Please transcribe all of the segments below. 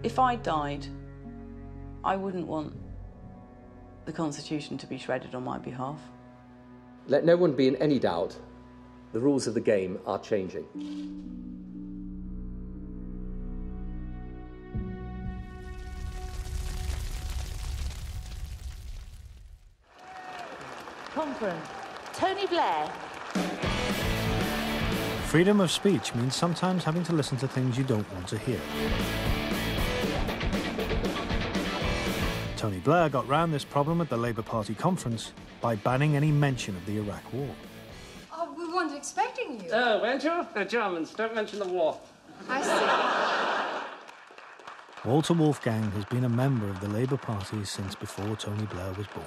If I died, I wouldn't want the Constitution to be shredded on my behalf. Let no one be in any doubt, the rules of the game are changing. Conference. Tony Blair. Freedom of speech means sometimes having to listen to things you don't want to hear. Tony Blair got round this problem at the Labour Party conference by banning any mention of the Iraq War. Oh, we weren't expecting you. Oh, weren't you? The Germans, don't mention the war. I see. Walter Wolfgang has been a member of the Labour Party since before Tony Blair was born.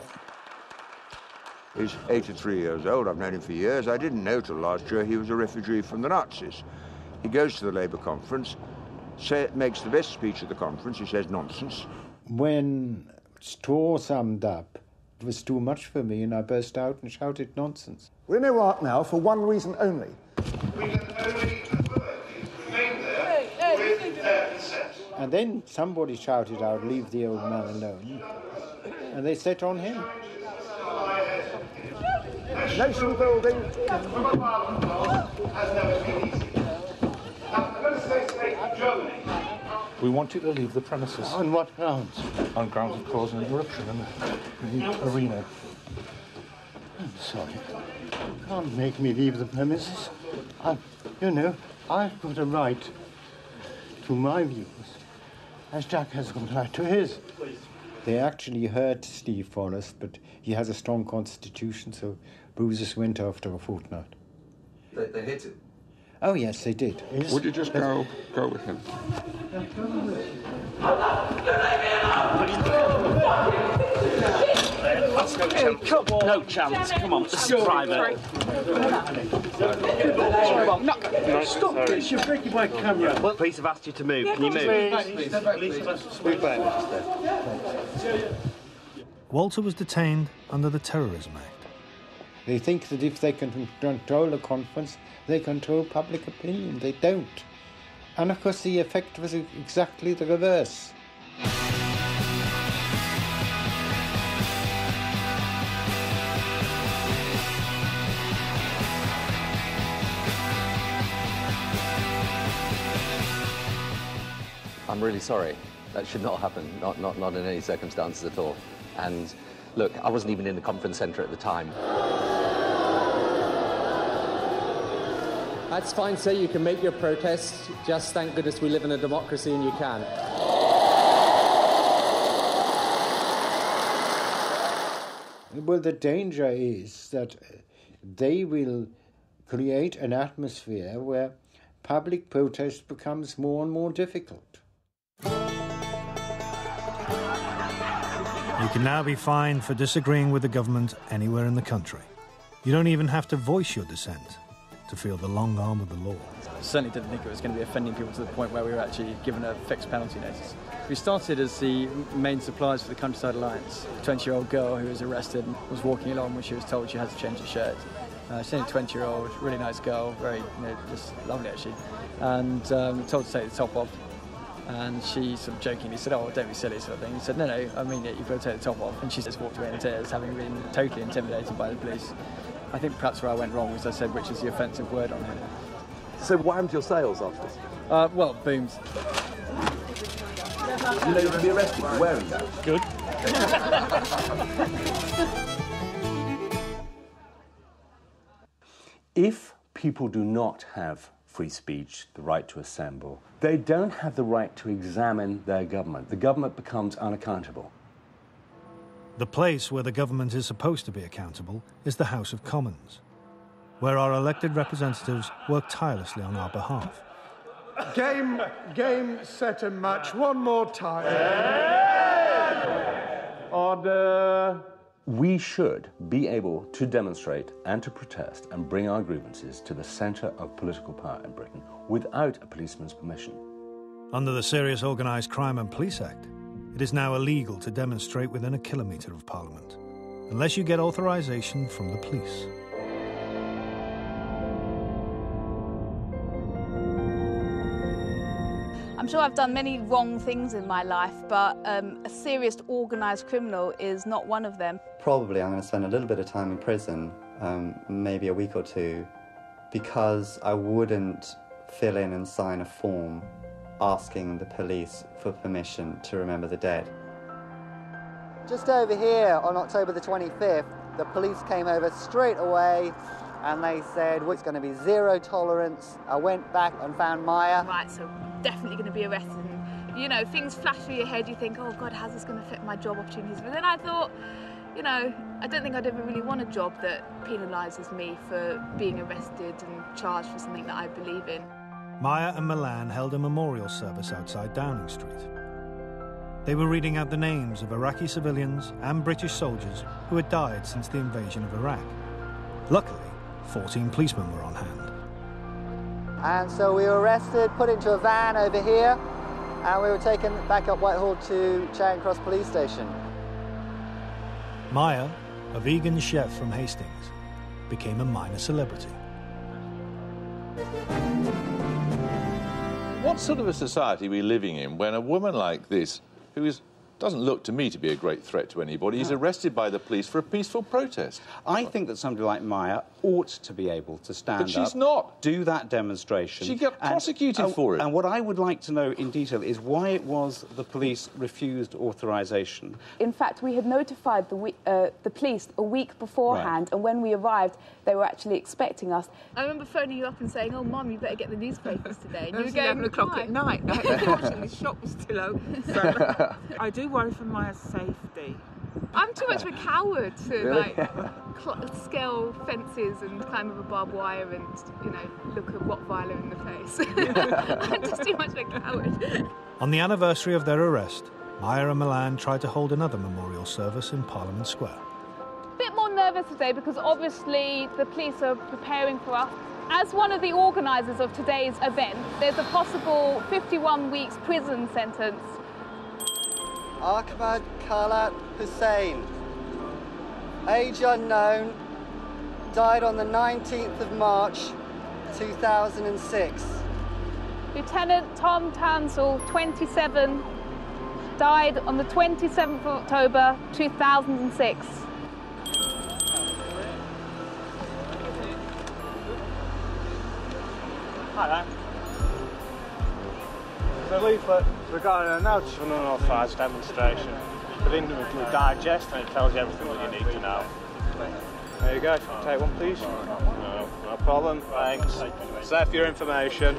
He's 83 years old. I've known him for years. I didn't know till last year he was a refugee from the Nazis. He goes to the Labour conference, makes the best speech at the conference. He says nonsense. When Straw summed up, it was too much for me, and I burst out and shouted nonsense. We're in Iraq now for one reason only. We can only remain there with their consent. And then somebody shouted out, "Leave the old man alone," and they set on him. Nation building. has never been easy. Now, the United States of Germany. We want you to leave the premises. On what grounds? On grounds of causing an eruption in the arena. I'm sorry. You can't make me leave the premises. I've got a right to my views, as Jack has got a right to his. They actually hurt Steve Forrest, but he has a strong constitution, so bruises went after a fortnight. They hit him? Oh, yes, they did. Would you just go with him? No chance. Come on, this is private. Stop this, you're breaking my camera. Well, police have asked you to move. Can you move? Walter was detained under the Terrorism Act. They think that if they can control a conference, they control public opinion. They don't. And of course the effect was exactly the reverse. I'm really sorry. That should not happen, not in any circumstances at all. And look, I wasn't even in the conference centre at the time. That's fine, sir, you can make your protest. Just thank goodness we live in a democracy and you can. Well, the danger is that they will create an atmosphere where public protest becomes more and more difficult. You can now be fined for disagreeing with the government anywhere in the country. You don't even have to voice your dissent to feel the long arm of the law. I certainly didn't think it was going to be offending people to the point where we were actually given a fixed penalty notice. We started as the main suppliers for the Countryside Alliance. A 20-year-old girl who was arrested was walking along when she was told she had to change her shirt. She's only 20-year-old, really nice girl, very, just lovely actually, and told to take the top off. And she sort of jokingly said, "Oh, don't be silly," sort of thing. He said, "No, I mean it, you've got to take the top off." And she just walked away in tears, having been totally intimidated by the police. I think perhaps where I went wrong was I said, which is the offensive word on here. So what happened to your sales after this? Well, booms. You know you're going to be arrested for wearing that. Good. If people do not have free speech, the right to assemble, they don't have the right to examine their government. The government becomes unaccountable. The place where the government is supposed to be accountable is the House of Commons, where our elected representatives work tirelessly on our behalf. Game, set and match. One more time. Order. We should be able to demonstrate and to protest and bring our grievances to the centre of political power in Britain without a policeman's permission. Under the Serious Organised Crime and Police Act, it is now illegal to demonstrate within a kilometre of Parliament, unless you get authorisation from the police. I'm sure I've done many wrong things in my life, but a serious organised criminal is not one of them. Probably I'm going to spend a little bit of time in prison, maybe a week or two, because I wouldn't fill in and sign a form asking the police for permission to remember the dead. Just over here on October the 25th, the police came over straight away and they said, well, it's going to be zero tolerance. I went back and found Maya. Right, so definitely going to be arrested. And, you know, things flash through your head, you think, oh God, how's this going to affect my job opportunities? But then I thought, you know, I don't think I'd ever really want a job that penalises me for being arrested and charged for something that I believe in. Maya and Milan held a memorial service outside Downing Street. They were reading out the names of Iraqi civilians and British soldiers who had died since the invasion of Iraq. Luckily, 14 policemen were on hand. And so we were arrested, put into a van over here, and we were taken back up Whitehall to Charing Cross Police Station. Maya, a vegan chef from Hastings, became a minor celebrity. What sort of a society are we living in when a woman like this, who doesn't look to me to be a great threat to anybody, is arrested by the police for a peaceful protest? I think that somebody like Maya ought to be able to stand up... But she's not. ...do that demonstration... She got prosecuted for it. And what I would like to know in detail is why it was the police refused authorisation. In fact, we had notified the police a week beforehand, and when we arrived, they were actually expecting us. I remember phoning you up and saying, oh, Mum, you better get the newspapers today. And you were going, 11 o'clock at night. Unfortunately, the shop was still open. So I do worry for Maya's safety. I'm too much of a coward to scale fences and climb over barbed wire and, you know, look a Rottweiler in the face. I'm just too much of a coward. On the anniversary of their arrest, Maya and Milan tried to hold another memorial service in Parliament Square. A bit more nervous today because obviously the police are preparing for us. As one of the organisers of today's event, there's a possible 51 weeks prison sentence. Ahmad Khalat Hussain, age unknown, died on the 19th of March 2006. Lieutenant Tom Townsell, 27, died on the 27th of October 2006. Hi there. There's a leaflet regarding an notice of an unauthorised demonstration within the digest, and it tells you everything that you need to know. There you go, take one please. No problem, thanks. It's there for your information.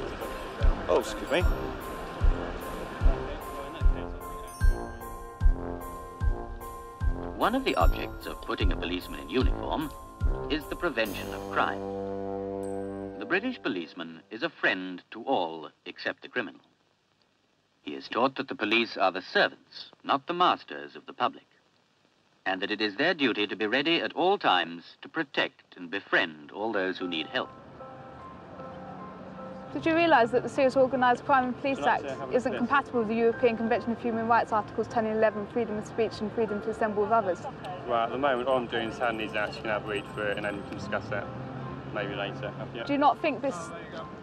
Oh, excuse me. One of the objects of putting a policeman in uniform is the prevention of crime. The British policeman is a friend to all except the criminal. He is taught that the police are the servants, not the masters of the public, and that it is their duty to be ready at all times to protect and befriend all those who need help. Did you realise that the Serious Organised Crime and Police Act isn't compatible with the European Convention of Human Rights Articles 10 and 11, freedom of speech and freedom to assemble with others? Right, at the moment all I'm doing is handing these out, so you can have a read through it and then we can discuss that maybe later. Yeah. Do you not think this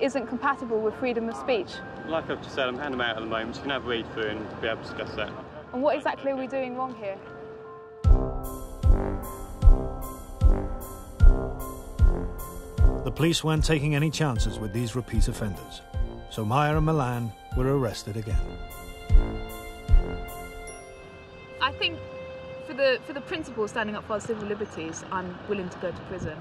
isn't compatible with freedom of speech? Like I've just said, I'm handing them out at the moment, so you can have a read through and be able to discuss that. And what exactly are we doing wrong here? The police weren't taking any chances with these repeat offenders, so Maya and Milan were arrested again. I think for the principle of standing up for our civil liberties, I'm willing to go to prison.